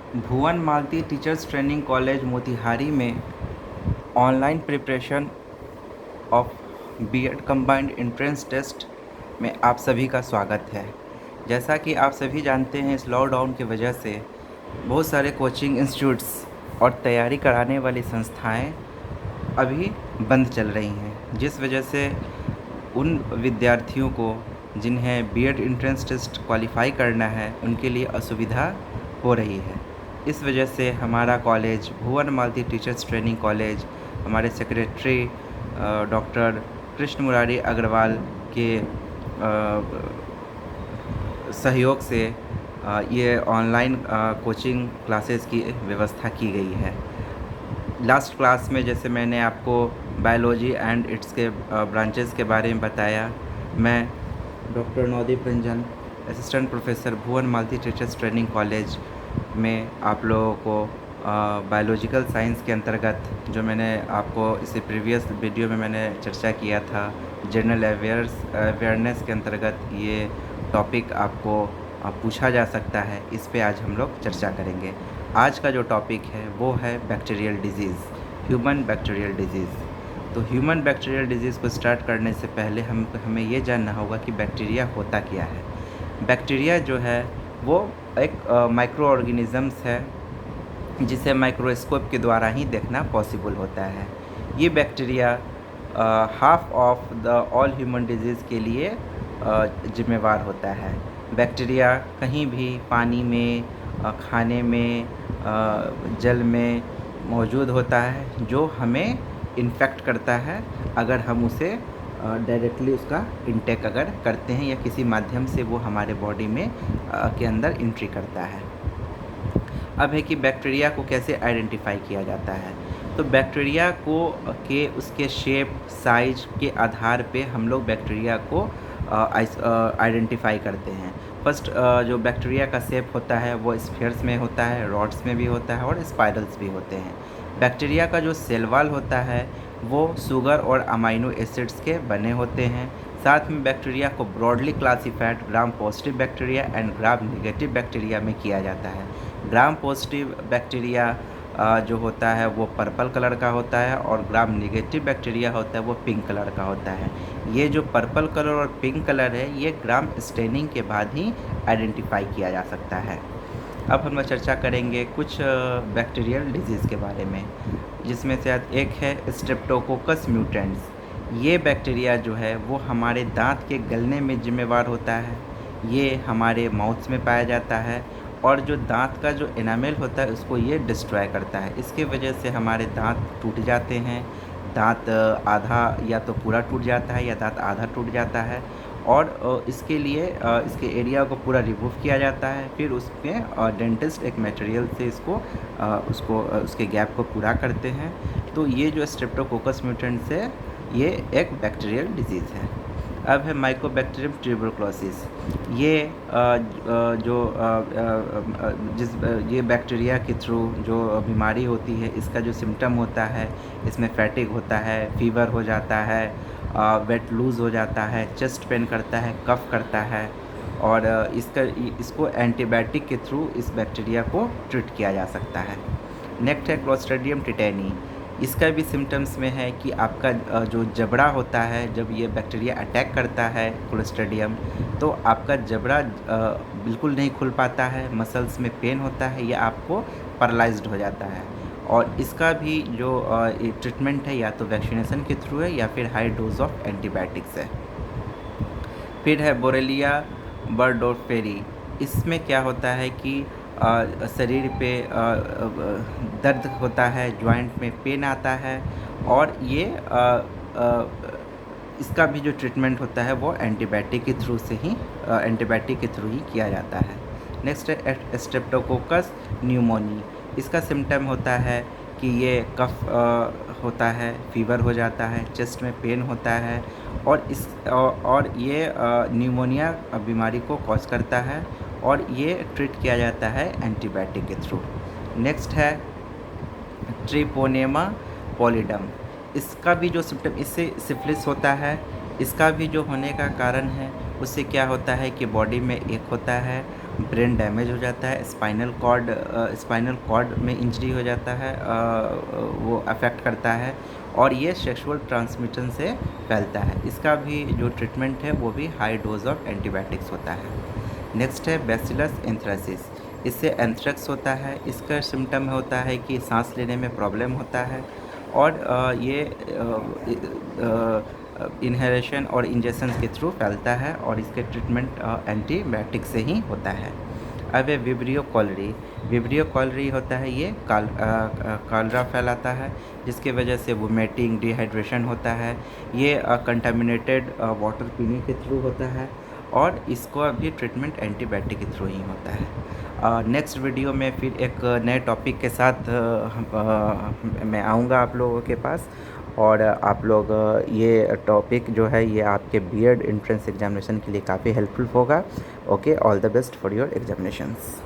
भुवन Malati teachers training college Motihari में online preparation of BEd combined entrance test में आप सभी का स्वागत है। जैसा कि आप सभी जानते हैं, इस लॉकडाउन की वजह से बहुत सारे कोचिंग इंस्टीट्यूट्स और तैयारी कराने वाली संस्थाएं अभी बंद चल रही हैं, जिस वजह से उन विद्यार्थियों को जिन्हें बीएड एंट्रेंस टेस्ट क्वालिफ़ाई करना है उनके लिए असुविधा हो रही है। इस वजह से हमारा कॉलेज भुवन मालती टीचर्स ट्रेनिंग कॉलेज, हमारे सेक्रेटरी डॉक्टर कृष्ण मुरारी अग्रवाल के सहयोग से ये ऑनलाइन कोचिंग क्लासेस की व्यवस्था की गई है। लास्ट क्लास में जैसे मैंने आपको बायोलॉजी एंड इट्स के ब्रांचेस के बारे में बताया, मैं doctor Navdeep Ranjan, assistant professor Bhuvan Malati teachers training college में आप लोगों को बायोलॉजिकल साइंस के अंतर्गत, जो मैंने आपको इससे प्रीवियस वीडियो में मैंने चर्चा किया था, जनरल अवेयरनेस के अंतर्गत ये टॉपिक आपको पूछा जा सकता है। इस पे आज हम लोग चर्चा करेंगे। आज का जो टॉपिक है वो है bacterial disease, human bacterial disease. तो ह्यूमन बैक्टीरियल डिजीज़ को स्टार्ट करने से पहले हमें ये जानना होगा कि बैक्टीरिया होता क्या है। बैक्टीरिया जो है वो एक माइक्रो ऑर्गेनिज़म्स है जिसे माइक्रोस्कोप के द्वारा ही देखना पॉसिबल होता है। ये bacteria half of the all human disease के लिए जिम्मेवार होता है। बैक्टीरिया कहीं भी पानी में, खाने में, जल में मौजूद होता है, जो हमें इन्फेक्ट करता है अगर हम उसे डायरेक्टली उसका इंटेक अगर करते हैं या किसी माध्यम से वो हमारे बॉडी में के अंदर एंट्री करता है। अब है कि बैक्टीरिया को कैसे आइडेंटिफाई किया जाता है। तो बैक्टीरिया को उसके शेप, साइज के आधार पे हम लोग बैक्टीरिया को आइडेंटिफाई करते हैं। फर्स्ट जो बैक्टीरिया का शेप होता है वो स्फीयर्स में होता है, रॉड्स में भी होता है और स्पाइरल्स भी होते हैं। बैक्टीरिया का जो सेल वॉल होता है वो शुगर और अमाइनो एसिड्स के बने होते हैं। साथ में बैक्टीरिया को broadly classified gram positive bacteria and gram negative bacteria में किया जाता है। ग्राम पॉजिटिव बैक्टीरिया जो होता है वो पर्पल कलर का होता है और ग्राम नेगेटिव बैक्टीरिया होता है वो पिंक कलर का होता है। ये जो पर्पल कलर और पिंक कलर है ये ग्राम स्टेनिंग के बाद ही आइडेंटिफाई किया जा सकता है। अब हम चर्चा करेंगे कुछ बैक्टीरियल डिजीज़ के बारे में, जिसमें से एक है स्ट्रेप्टोकोकस म्यूटेंट्स। ये बैक्टीरिया जो है वो हमारे दांत के गलने में जिम्मेवार होता है। ये हमारे माउथ में पाया जाता है और जो दांत का जो एनामेल होता है उसको ये डिस्ट्रॉय करता है। इसके वजह से हमारे दांत टूट जाते हैं। दांत आधा या तो पूरा टूट जाता है या दांत आधा टूट जाता है और इसके लिए इसके एरिया को पूरा रिमूव किया जाता है। फिर उसमें डेंटिस्ट एक मटेरियल से उसके गैप को पूरा करते हैं। तो ये जो स्ट्रेप्टोकोकस म्यूटेंट्स है ये एक बैक्टीरियल डिजीज़ है। अब है माइकोबैक्टीरियम ट्यूबरक्लोसिस। ये ये बैक्टीरिया के थ्रू जो बीमारी होती है, इसका जो सिम्टम होता है, इसमें फैटिग होता है, फीवर हो जाता है, वेट लूज़ हो जाता है, चेस्ट पेन करता है, कफ करता है और इसको एंटीबायोटिक के थ्रू इस बैक्टीरिया को ट्रीट किया जा सकता है। नेक्स्ट है क्लोस्ट्रीडियम टिटेनी। इसका भी सिम्टम्स में है कि आपका जो जबड़ा होता है, जब ये बैक्टीरिया अटैक करता है क्लोस्ट्रीडियम, तो आपका जबड़ा बिल्कुल नहीं खुल पाता है, मसल्स में पेन होता है या आपको पैरालाइज्ड हो जाता है। और इसका भी जो ट्रीटमेंट है या तो वैक्सीनेशन के थ्रू है या फिर हाई डोज ऑफ एंटीबायोटिक्स है। फिर है बोरेलिया बर्डोफेरी। इसमें क्या होता है कि शरीर पे दर्द होता है, जॉइंट में पेन आता है और ये इसका भी जो ट्रीटमेंट होता है वो एंटीबायोटिक के थ्रू ही किया जाता है। नेक्स्ट है स्ट्रेप्टोकोकस न्यूमोनी। इसका सिम्टम होता है कि ये कफ होता है, फीवर हो जाता है, चेस्ट में पेन होता है और ये न्यूमोनिया बीमारी को कॉज करता है और ये ट्रीट किया जाता है एंटीबायोटिक के थ्रू। नेक्स्ट है ट्रिपोनेमा पॉलिडम। इसका भी जो सिम्टम, इससे सिफिलिस होता है। इसका भी जो होने का कारण है उससे क्या होता है कि बॉडी में एक होता है ब्रेन डैमेज हो जाता है, स्पाइनल कॉर्ड में इंजरी हो जाता है, वो अफेक्ट करता है और ये सेक्सुअल ट्रांसमिशन से फैलता है। इसका भी जो ट्रीटमेंट है वो भी हाई डोज ऑफ एंटीबायोटिक्स होता है। नेक्स्ट है बैसिलस एंथ्रेसिस। इससे एंथ्रेक्स होता है। इसका सिम्टम होता है कि सांस लेने में प्रॉब्लम होता है और ये इन्हेलेशन और इंजेक्शन के थ्रू फैलता है और इसके ट्रीटमेंट एंटीबायोटिक से ही होता है। अब है विब्रियो कॉलरी होता है, ये कॉलरा फैलाता है जिसकी वजह से वोमिटिंग, डिहाइड्रेशन होता है। ये कंटामिनेटेड वाटर पीने के थ्रू होता है और इसको अभी ट्रीटमेंट एंटीबायोटिक के थ्रू ही होता है। नेक्स्ट वीडियो में फिर एक नए टॉपिक के साथ मैं आऊँगा आप लोगों के पास और आप लोग ये टॉपिक जो है ये आपके बीएड एंट्रेंस एग्जामिनेशन के लिए काफ़ी हेल्पफुल होगा। Okay, all the best for your examinations.